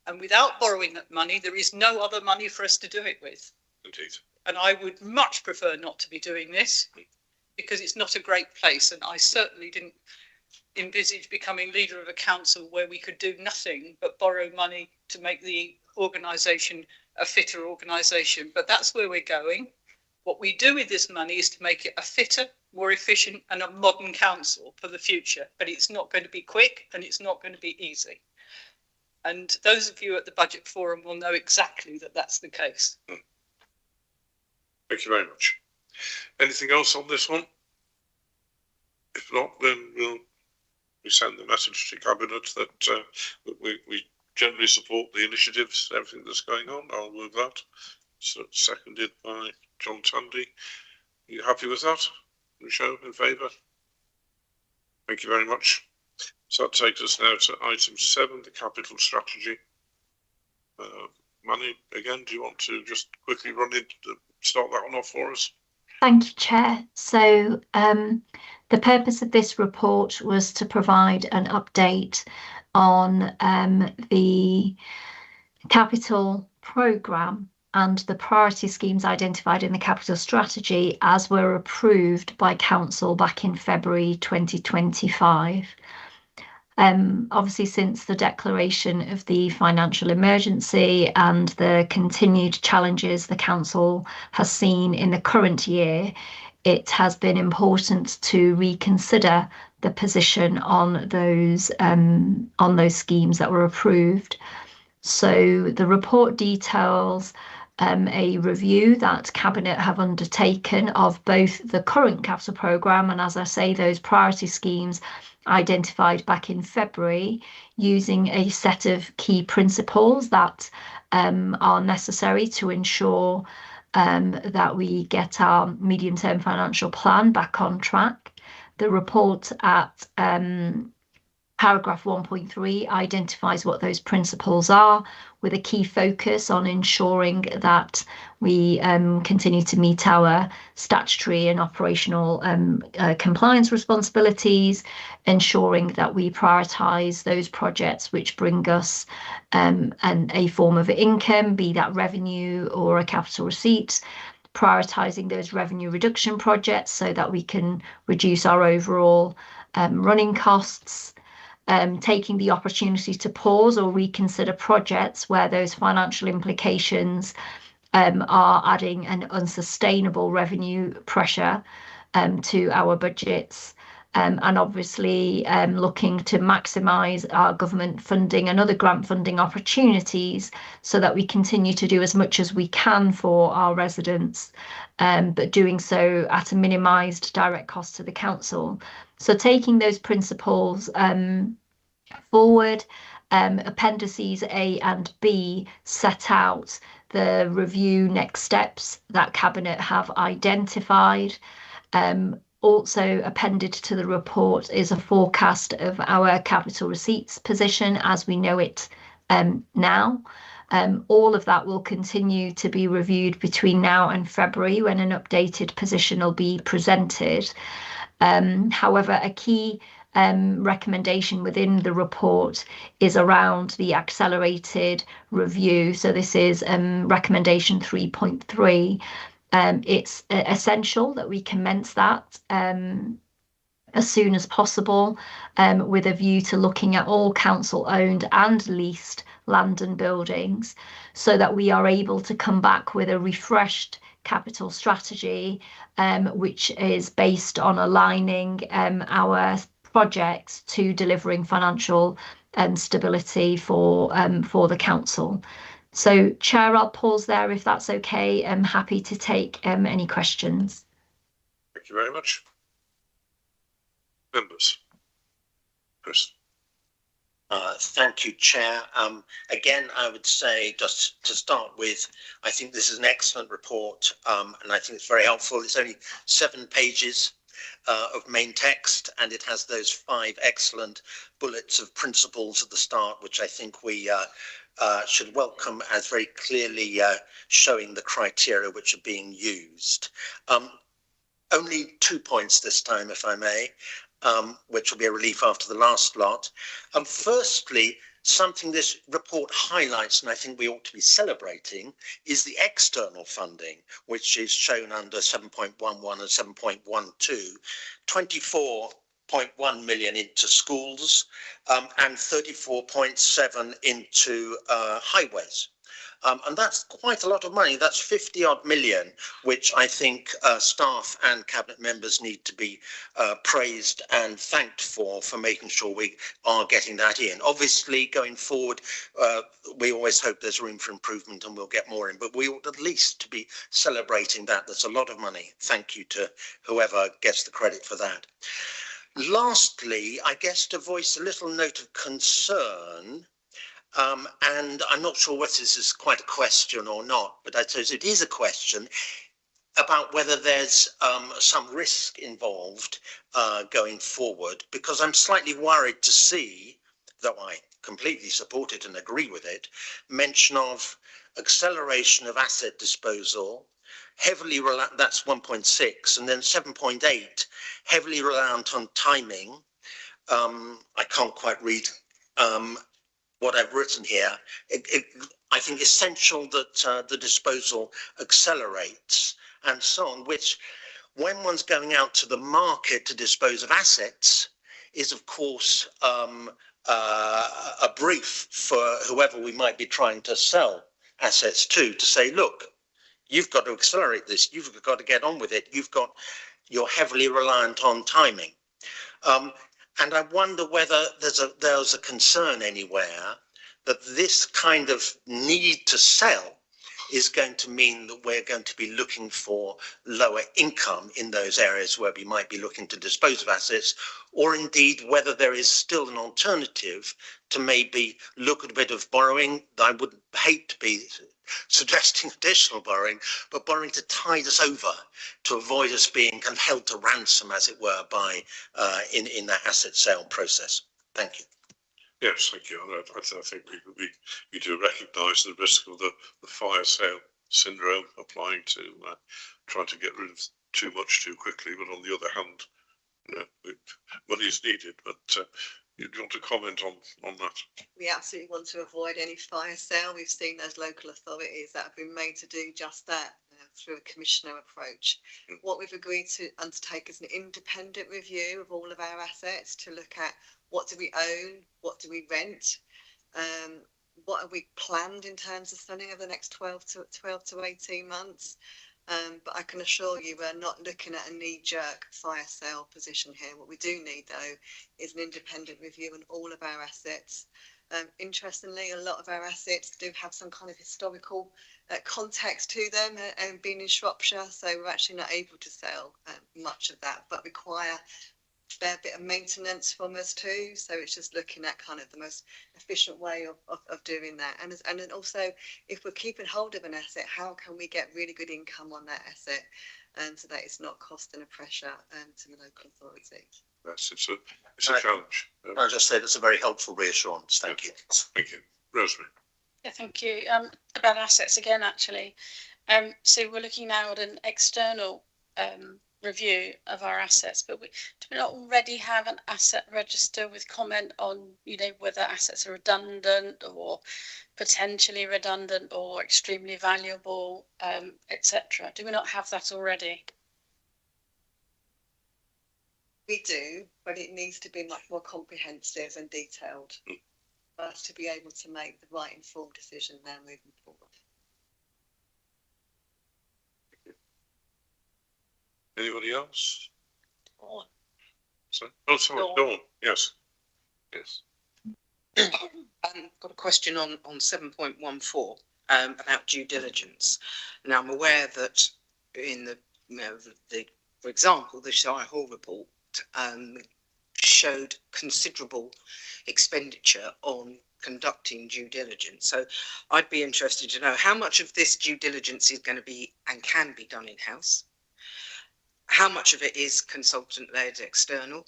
And without borrowing that money, there is no other money for us to do it with. Indeed. And I would much prefer not to be doing this because it's not a great place. And I certainly didn't envisage becoming leader of a council where we could do nothing but borrow money to make the organisation a fitter organisation. But that's where we're going. What we do with this money is to make it a fitter, more efficient and a modern council for the future. But it's not going to be quick and it's not going to be easy. And those of you at the budget forum will know exactly that that's the case. Thank you very much. Anything else on this one? If not, then we send the message to Cabinet that we generally support the initiatives, everything that's going on. I'll move that. So seconded by John Tandy. Are you happy with that? Show in favour? Thank you very much. So that takes us now to item 7, the capital strategy. Manny, again, do you want to just quickly start that one off for us? Thank you, Chair. So the purpose of this report was to provide an update on the capital programme and the priority schemes identified in the capital strategy as were approved by Council back in February 2025. Obviously, since the declaration of the financial emergency and the continued challenges the Council has seen in the current year, it has been important to reconsider the position on those schemes that were approved. So the report details a review that Cabinet have undertaken of both the current capital programme and, as I say, those priority schemes identified back in February, using a set of key principles that are necessary to ensure that we get our medium-term financial plan back on track. The report at paragraph 1.3 identifies what those principles are, with a key focus on ensuring that we continue to meet our statutory and operational compliance responsibilities, ensuring that we prioritise those projects which bring us a form of income, be that revenue or a capital receipt, prioritising those revenue reduction projects so that we can reduce our overall running costs, taking the opportunity to pause or reconsider projects where those financial implications are adding an unsustainable revenue pressure to our budgets, and obviously looking to maximise our government funding and other grant funding opportunities so that we continue to do as much as we can for our residents, but doing so at a minimised direct cost to the council. So taking those principles forward, appendices A and B set out the review next steps that Cabinet have identified. Also appended to the report is a forecast of our capital receipts position as we know it now. All of that will continue to be reviewed between now and February when an updated position will be presented. However, a key recommendation within the report is around the accelerated review. So this is recommendation 3.3. It's essential that we commence that as soon as possible, with a view to looking at all council-owned and leased land and buildings, so that we are able to come back with a refreshed capital strategy, which is based on aligning our projects to delivering financial stability for the council. So, Chair, I'll pause there if that's okay. I'm happy to take any questions. Thank you very much. Members. Chris. Thank you, Chair. Again, I would say, just to start with, I think this is an excellent report, and I think it's very helpful. It's only 7 pages of main text, and it has those 5 excellent bullets of principles at the start, which I think we should welcome as very clearly showing the criteria which are being used. Only 2 points this time, if I may, which will be a relief after the last lot. Firstly, something this report highlights, and I think we ought to be celebrating, is the external funding, which is shown under 7.11 and 7.12, 24.1 million into schools and 34.7 into highways. And that's quite a lot of money. That's 50 odd million, which I think staff and cabinet members need to be praised and thanked for making sure we are getting that in. Obviously, going forward, we always hope there's room for improvement and we'll get more in, but we ought at least to be celebrating that. That's a lot of money. Thank you to whoever gets the credit for that. Lastly, I guess to voice a little note of concern, and I'm not sure whether this is quite a question or not, but I suppose it is a question. about whether there's some risk involved going forward, because I'm slightly worried to see, though I completely support it and agree with it, mention of acceleration of asset disposal, heavily reliant, that's 1.6, and then 7.8, heavily reliant on timing. I can't quite read what I've written here. I think essential that the disposal accelerates and so on, which when one's going out to the market to dispose of assets is of course a brief for whoever we might be trying to sell assets to say, look, you've got to accelerate this, you've got to get on with it, you're heavily reliant on timing. And I wonder whether there's a concern anywhere that this kind of need to sell is going to mean that we're going to be looking for lower income in those areas where we might be looking to dispose of assets, or indeed whether there is still an alternative to maybe look at a bit of borrowing. I would hate to be suggesting additional borrowing, but borrowing to tide us over to avoid us being kind of held to ransom, as it were, by in that asset sale process. Thank you. Yes, thank you. I think we do recognise the risk of the fire sale syndrome applying to trying to get rid of too much too quickly. But on the other hand, you know, money is needed. But do you want to comment on that? We absolutely want to avoid any fire sale. We've seen those local authorities that have been made to do just that through a commissioner approach. What we've agreed to undertake is an independent review of all of our assets to look at what do we own, what do we rent, what have we planned in terms of selling over the next 12 to 18 months. But I can assure you we're not looking at a knee-jerk fire sale position here. What we do need, though, is an independent review on all of our assets. Interestingly, a lot of our assets do have some kind of historical context to them and being in Shropshire, so we're actually not able to sell much of that, but require a fair bit of maintenance from us too. So it's just looking at kind of the most efficient way of doing that. And then also, if we're keeping hold of an asset, how can we get really good income on that asset so that it's not costing a pressure to the local authority? Yes, it's a challenge. I'll just say that's a very helpful reassurance. Thank you. Thank you. Rosemary. Yeah, thank you. About assets again, actually. So we're looking now at an external review of our assets, but do we not already have an asset register with comment on, you know, whether assets are redundant or potentially redundant or extremely valuable, etc.? Do we not have that already? We do, but it needs to be much more comprehensive and detailed for us to be able to make the right informed decision now moving forward. Anybody else? Dawn. Sorry? Oh, sorry, Dawn. Yes. Yes. Got a question on 7.14 about due diligence. Now, I'm aware that in for example, the Shire Hall report showed considerable expenditure on conducting due diligence. So I'd be interested to know how much of this due diligence is going to be and can be done in-house. How much of it is consultant-led external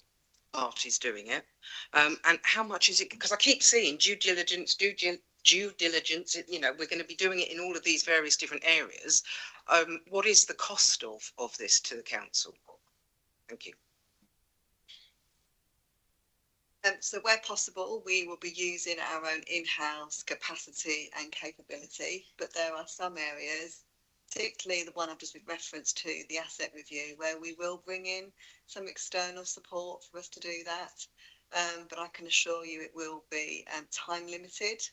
parties doing it, and how much is it, because I keep seeing due diligence, you know, we're going to be doing it in all of these various different areas. What is the cost of this to the council? Thank you. So where possible, we will be using our own in-house capacity and capability, but there are some areas, particularly the one I've just referenced to, the asset review, where we will bring in some external support for us to do that. But I can assure you it will be time limited.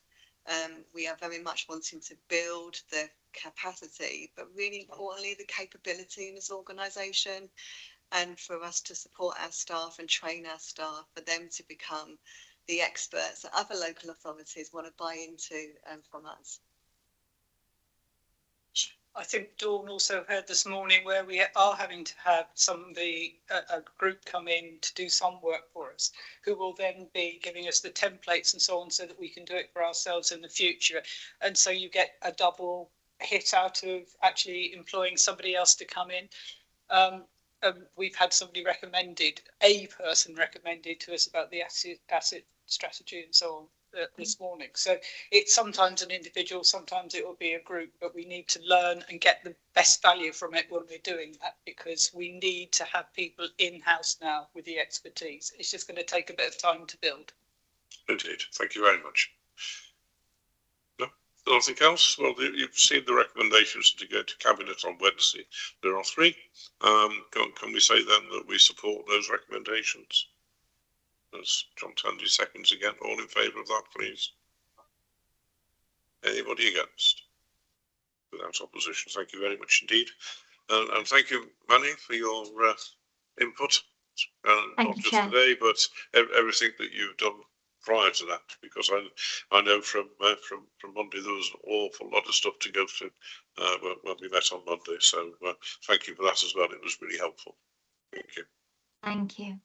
We are very much wanting to build the capacity, but really importantly, the capability in this organisation, and for us to support our staff and train our staff for them to become the experts that other local authorities want to buy into from us. I think Dawn also heard this morning where we are having to have a group come in to do some work for us, who will then be giving us the templates and so on, so that we can do it for ourselves in the future. And so you get a double hit out of actually employing somebody else to come in. We've had somebody recommended, a person recommended to us about the asset strategy and so on this morning. So it's sometimes an individual, sometimes it will be a group, but we need to learn and get the best value from it when we're doing that, because we need to have people in-house now with the expertise. It's just going to take a bit of time to build. Indeed. Thank you very much. No, nothing else? Well, you've seen the recommendations to go to Cabinet on Wednesday. There are 3. Can we say then that we support those recommendations? As John Tandy seconds again. All in favour of that, please? Anybody against? Without opposition. Thank you very much indeed. And thank you, Manny, for your input. Not just today, but everything that you've done prior to that, because I know from Monday there was an awful lot of stuff to go through when we met on Monday. So thank you for that as well. It was really helpful. Thank you. Thank you.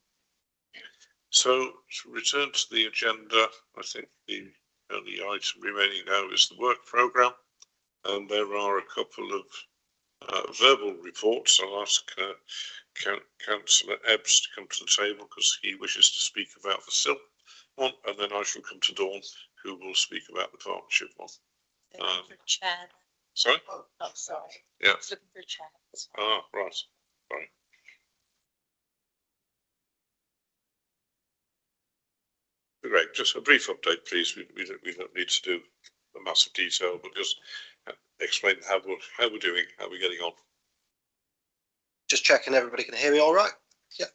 So to return to the agenda, I think the only item remaining now is the work programme, and there are a couple of verbal reports. I'll ask Councillor Ebbs to come to the table because he wishes to speak about the SIL one, and then I shall come to Dawn, who will speak about the partnership one. Chair. Sorry? Oh, sorry. Yeah. Looking for a chair. Ah, right. Sorry. Great. Just a brief update, please. We don't need to do a massive detail, but just explain how we're doing, how we're getting on. Just checking everybody can hear me all right. Yeah.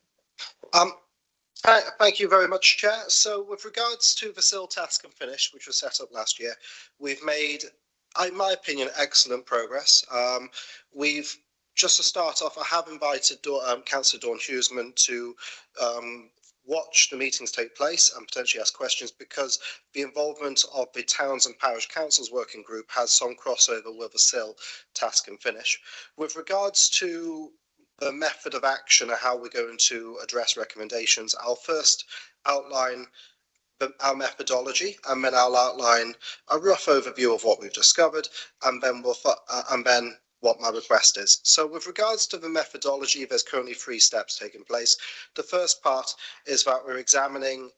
Thank you very much, Chair. So with regards to the SIL task and finish, which was set up last year, we've made, in my opinion, excellent progress. We've, just to start off, I have invited Councillor Dawn Hughesman to watch the meetings take place and potentially ask questions, because the involvement of the Towns and Parish Councils Working Group has some crossover with the SIL task and finish. With regards to the method of action and how we're going to address recommendations, I'll first outline our methodology, and then I'll outline a rough overview of what we've discovered, and then what my request is. So with regards to the methodology, there's currently 3 steps taking place. The first part is that we're examining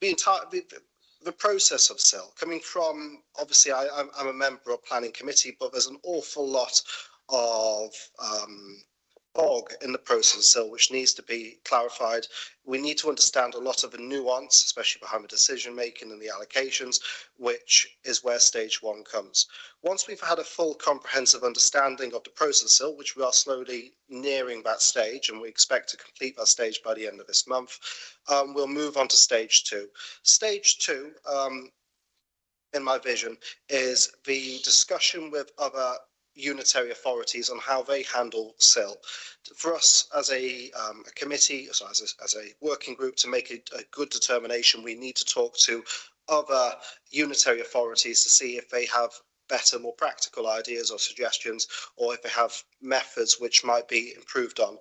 the process of SIL, coming from, obviously I'm a member of planning committee, but there's an awful lot of fog in the process of SIL which needs to be clarified. We need to understand a lot of the nuance, especially behind the decision making and the allocations, which is where stage 1 comes. Once we've had a full comprehensive understanding of the process of SIL, which we are slowly nearing that stage, and we expect to complete that stage by the end of this month, we'll move on to stage 2. Stage 2, in my vision, is the discussion with other unitary authorities on how they handle SIL. For us as a committee, so as a working group, to make a good determination, we need to talk to other unitary authorities to see if they have better, more practical ideas or suggestions, or if they have methods which might be improved on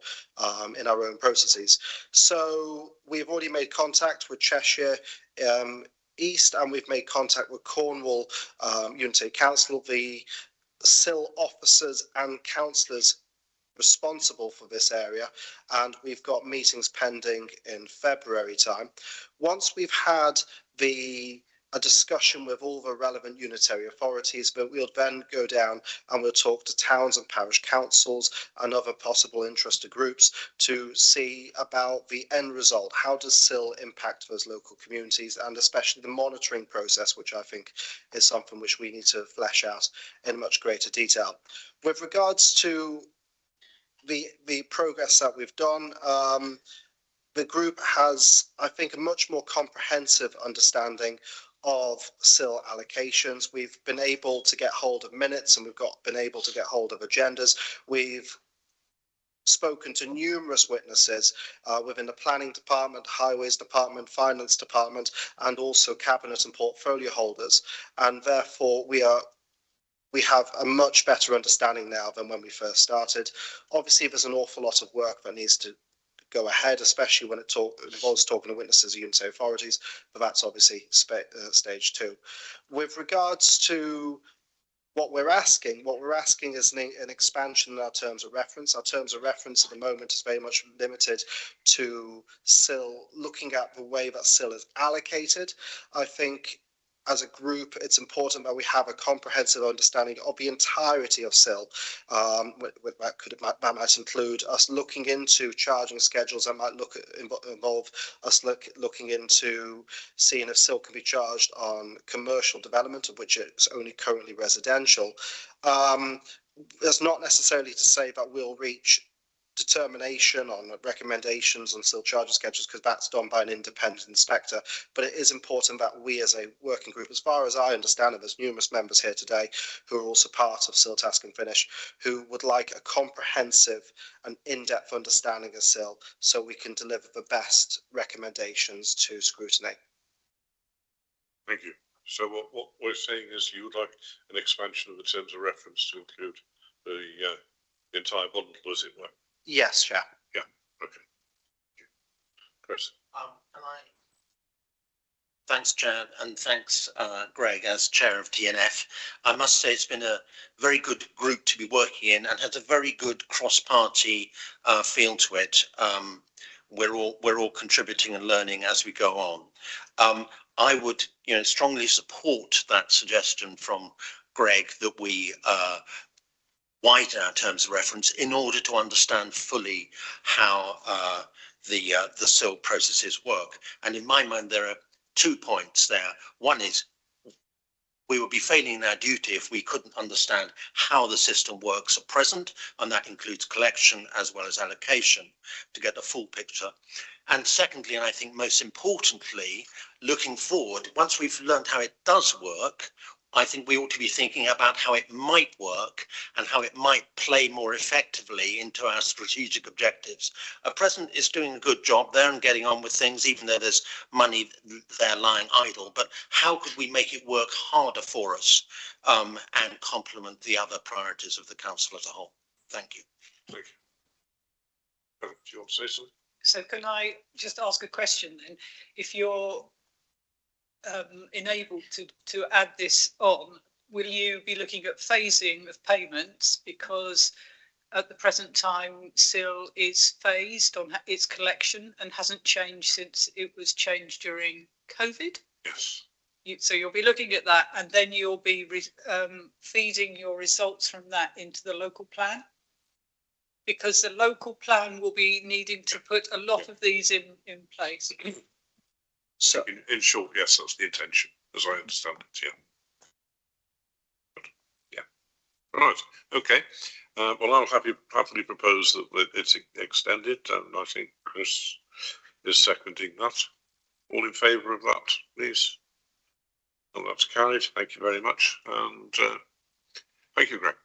in our own processes. So we've already made contact with Cheshire East, and we've made contact with Cornwall Unitary Council, the SIL officers and councillors responsible for this area, and we've got meetings pending in February time. Once we've had a discussion with all the relevant unitary authorities, but we'll then go down and we'll talk to towns and parish councils and other possible interested groups to see about the end result. How does SIL impact those local communities, and especially the monitoring process, which I think is something which we need to flesh out in much greater detail. With regards to the progress that we've done, the group has, I think, a much more comprehensive understanding of SIL allocations. We've been able to get hold of minutes, and we've been able to get hold of agendas. We've spoken to numerous witnesses within the planning department, highways department, finance department, and also cabinet and portfolio holders. And therefore we have a much better understanding now than when we first started. Obviously, there's an awful lot of work that needs to go ahead, especially when it involves talking to witnesses of unitary authorities, but that's obviously stage 2. With regards to what we're asking is an expansion in our terms of reference. Our terms of reference at the moment is very much limited to SIL, looking at the way that SIL is allocated. I think as a group, it's important that we have a comprehensive understanding of the entirety of SIL. That might include us looking into charging schedules. That might involve us looking into seeing if SIL can be charged on commercial development, of which it's only currently residential. That's not necessarily to say that we'll reach determination on recommendations on SIL charging schedules, because that's done by an independent inspector. But it is important that we as a working group, as far as I understand it, there's numerous members here today who are also part of SIL Task and Finish, who would like a comprehensive and in-depth understanding of SIL so we can deliver the best recommendations to Scrutiny. Thank you. So what we're saying is you would like an expansion of the terms of reference to include the entire bundle, as it were? Yes, Chair. Yeah, okay. Chris? Thanks, Chair, and thanks, Greg, as Chair of TNF. I must say it's been a very good group to be working in and has a very good cross-party feel to it. We're all contributing and learning as we go on. I would, strongly support that suggestion from Greg that we widen our terms of reference in order to understand fully how the SIL processes work. And in my mind, there are 2 points there. One is we would be failing in our duty if we couldn't understand how the system works at present, and that includes collection as well as allocation, to get the full picture. And secondly, and I think most importantly, looking forward, once we've learned how it does work, I think we ought to be thinking about how it might work and how it might play more effectively into our strategic objectives. At present, it's doing a good job there and getting on with things, even though there's money there lying idle. But how could we make it work harder for us and complement the other priorities of the council as a whole? Thank you. Thank you. Do you want to say something? So can I just ask a question then? If you're enabled to add this on, will you be looking at phasing of payments? Because at the present time, SIL is phased on its collection and hasn't changed since it was changed during COVID. Yes. So you'll be looking at that, and then you'll be feeding your results from that into the local plan, because the local plan will be needing to put a lot of these in place. So, in short, yes, that's the intention, as I understand it. Yeah. But, yeah. Right. Okay. Well, I'll happily propose that it's extended, and I think Chris is seconding that. All in favour of that, please? And that's carried. Thank you very much, and thank you, Greg.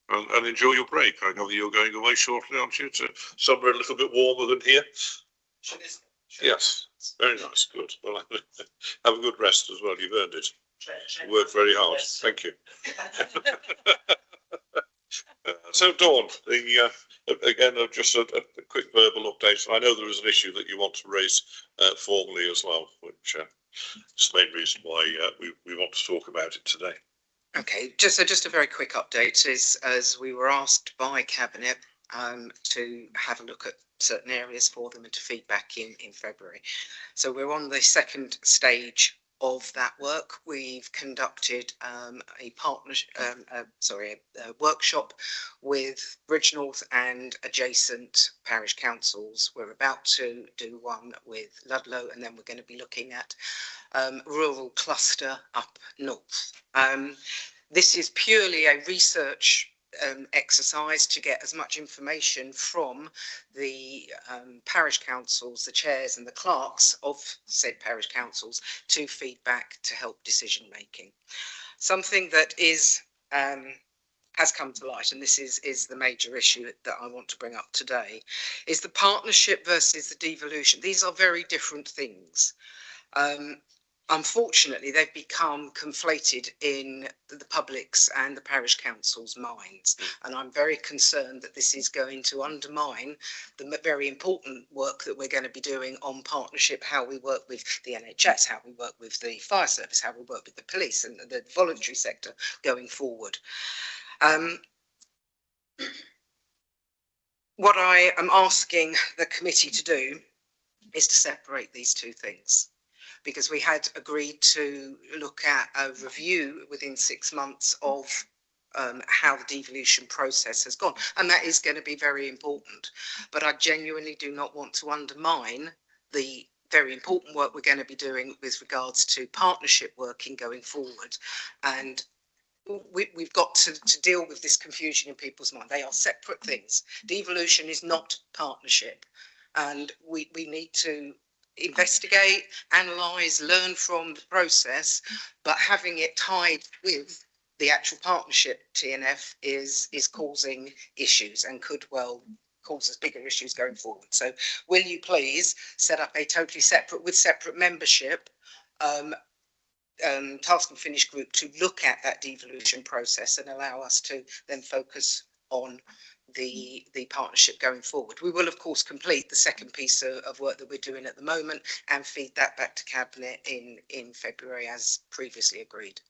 And enjoy your break. I know you're going away shortly, aren't you, to somewhere a little bit warmer than here? Yes, very nice, good. Well, have a good rest as well, you've earned it. You worked very hard, thank you. So Dawn, again, just a quick verbal update. I know there is an issue that you want to raise formally as well, which is the main reason why we want to talk about it today. Okay, just a very quick update is, as we were asked by Cabinet to have a look at certain areas for them and to feedback in February. So we're on the second stage of that work. We've conducted a workshop with Bridgnorth and adjacent parish councils. We're about to do one with Ludlow, and then we're going to be looking at rural cluster up north. This is purely a research exercise to get as much information from the parish councils, the chairs and the clerks of said parish councils to feedback to help decision making. Something that is has come to light, and this is the major issue that I want to bring up today, is the partnership versus the devolution. These are very different things. unfortunately, they've become conflated in the public's and the parish council's minds. And I'm very concerned that this is going to undermine the very important work that we're going to be doing on partnership, how we work with the NHS, how we work with the fire service, how we work with the police and the voluntary sector going forward. What I am asking the committee to do is to separate these two things, because we had agreed to look at a review within 6 months of how the devolution process has gone. And that is going to be very important. But I genuinely do not want to undermine the very important work we're going to be doing with regards to partnership working going forward. And we've got to deal with this confusion in people's mind. They are separate things. Devolution is not partnership. And we need to investigate, analyse, learn from the process, but having it tied with the actual partnership TNF is causing issues and could well cause us bigger issues going forward. So will you please set up a totally separate, with separate membership, task and finish group to look at that devolution process and allow us to then focus on the partnership going forward. We will of course complete the second piece of work that we're doing at the moment and feed that back to Cabinet in February as previously agreed.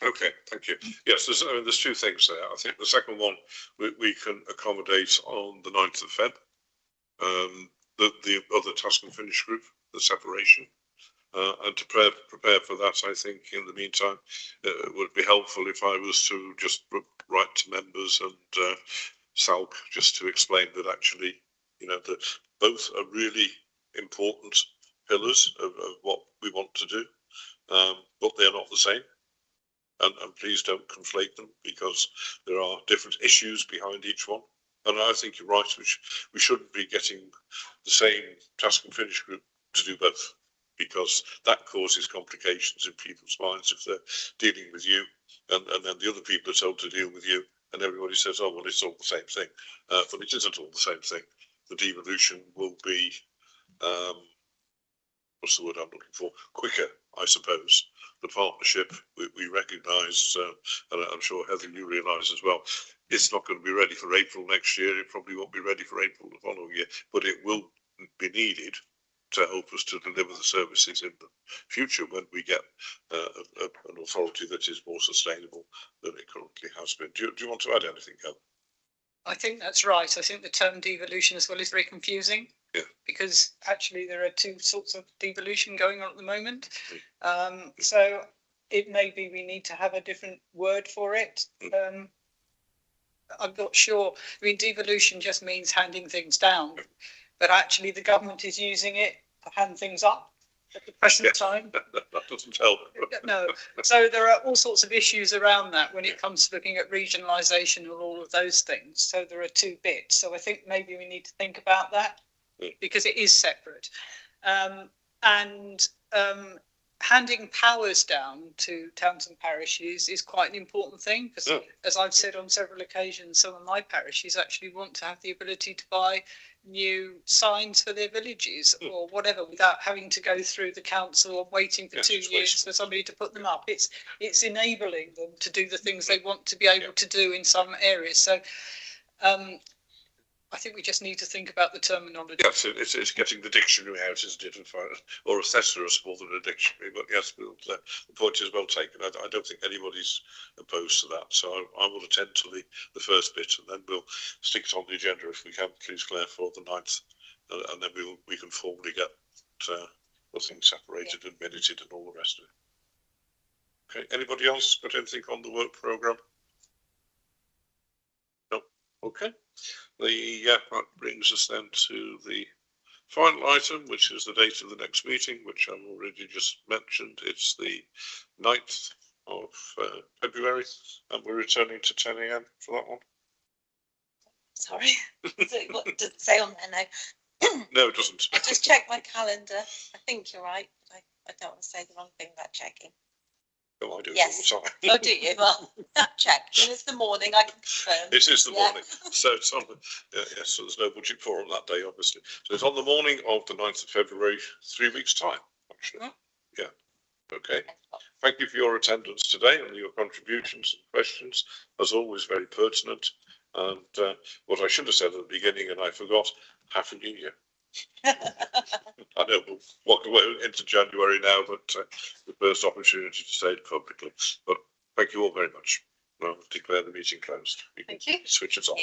Okay, thank you. Yes, there's two things there. I think the second one we can accommodate on the 9th of Feb. The other task and finish group, the separation. And to prepare for that, I think in the meantime, it would be helpful if I was to just write to members and SALC just to explain that actually, that both are really important pillars of what we want to do, but they're not the same. And please don't conflate them, because there are different issues behind each one. And I think you're right, we shouldn't be getting the same task and finish group to do both, because that causes complications in people's minds if they're dealing with you and then the other people are told to deal with you and everybody says, oh, well, it's all the same thing. But it isn't all the same thing. The devolution will be, what's the word I'm looking for? Quicker, I suppose. The partnership, we recognise, and I'm sure Heather, you realise as well, it's not going to be ready for April next year. It probably won't be ready for April the following year, but it will be needed to help us to deliver the services in the future when we get an authority that is more sustainable than it currently has been. Do you want to add anything, Heather? I think that's right. I think the term devolution as well is very confusing. Yeah. Because actually there are two sorts of devolution going on at the moment. So it may be we need to have a different word for it. I'm not sure. I mean, devolution just means handing things down, but actually the government is using it to hand things up at the present time. That doesn't help. No. So there are all sorts of issues around that when it comes to looking at regionalisation and all of those things. So there are two bits. So I think maybe we need to think about that, because it is separate. Handing powers down to towns and parishes is quite an important thing, because as I've said on several occasions, some of my parishes actually want to have the ability to buy new signs for their villages or whatever without having to go through the council and waiting for 2 years for somebody to put them up. It's enabling them to do the things they want to be able to do in some areas. So I think we just need to think about the terminology. Yes, it's getting the dictionary out, isn't it? Or a thesaurus more than a dictionary. But yes, the point is well taken. I don't think anybody's opposed to that. So I will attend to the first bit, and then we'll stick it on the agenda if we can, please, Claire, for the 9th. And then we can formally get the things separated and minuted and all the rest of it. Okay, anybody else got anything on the work programme? No? Okay. That brings us then to the final item, which is the date of the next meeting, which I've already just mentioned. It's the 9th of February, and we're returning to 10 AM for that one. Sorry, what does it say on there now? No, it doesn't. I just checked my calendar. I think you're right, but I don't want to say the wrong thing about checking. Oh, I do yes. it all the time. Oh, do you? Well, check. And it's the morning, I can confirm. It is the morning. So it's on, yes, so there's no budget forum that day, obviously. So it's on the morning of the 9th of February, 3 weeks' time, actually. Yeah. Okay. Thank you for your attendance today and your contributions and questions. As always, very pertinent. And what I should have said at the beginning, and I forgot, Happy New Year. I know we'll walk away into January now, but the first opportunity to say it publicly. But thank you all very much. I'll declare the meeting closed. Thank you. Switch us off.